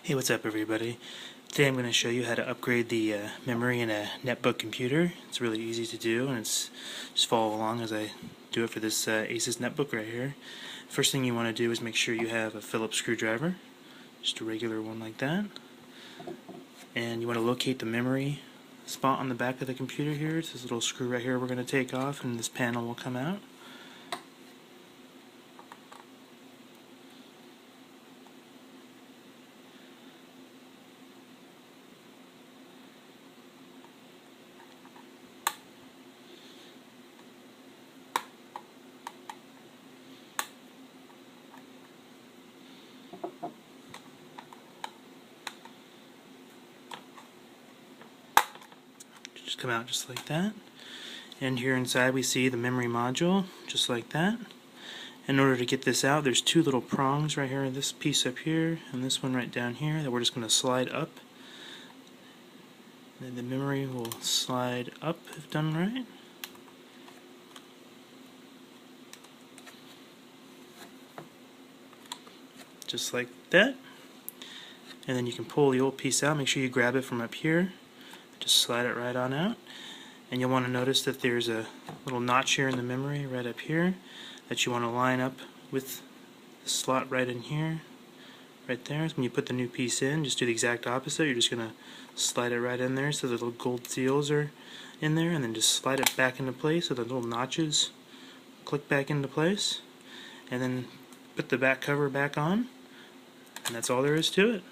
Hey, what's up everybody? Today I'm going to show you how to upgrade the memory in a netbook computer. It's really easy to do, and it's just follow along as I do it for this Asus netbook right here. First thing you want to do is make sure you have a Phillips screwdriver, just a regular one like that. And you want to locate the memory spot on the back of the computer here. It's this little screw right here we're going to take off, and this panel will come out. Just come out just like that. And here inside we see the memory module, just like that. In order to get this out, there's two little prongs right here, this piece up here and this one right down here that we're just going to slide up. And the memory will slide up if done right. Just like that. And then you can pull the old piece out. Make sure you grab it from up here. Just slide it right on out. And you'll want to notice that there's a little notch here in the memory right up here that you want to line up with the slot right in here, right there. So when you put the new piece in, just do the exact opposite. You're just going to slide it right in there so the little gold seals are in there, and then just slide it back into place so the little notches click back into place. And then put the back cover back on, and that's all there is to it.